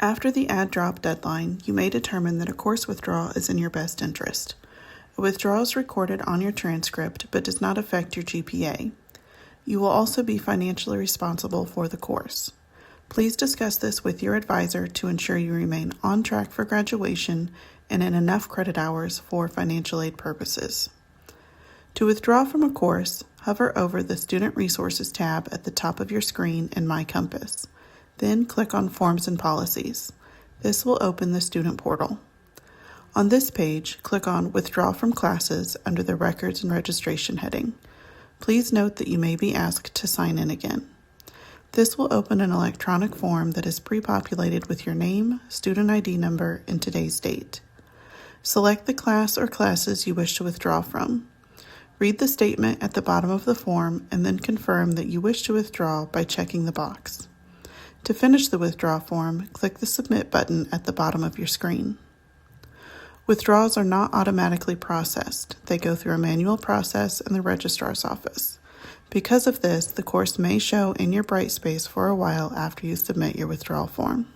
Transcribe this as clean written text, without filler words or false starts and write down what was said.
After the add drop deadline, you may determine that a course withdrawal is in your best interest. A withdrawal is recorded on your transcript but does not affect your GPA. You will also be financially responsible for the course. Please discuss this with your advisor to ensure you remain on track for graduation and in enough credit hours for financial aid purposes. To withdraw from a course, hover over the Student Resources tab at the top of your screen in My Compass. Then click on Forms and Policies. This will open the student portal. On this page, click on Withdraw from Classes under the Records and Registration heading. Please note that you may be asked to sign in again. This will open an electronic form that is pre-populated with your name, student ID number, and today's date. Select the class or classes you wish to withdraw from. Read the statement at the bottom of the form and then confirm that you wish to withdraw by checking the box. To finish the withdrawal form, click the Submit button at the bottom of your screen. Withdrawals are not automatically processed. They go through a manual process in the registrar's office. Because of this, the course may show in your Brightspace for a while after you submit your withdrawal form.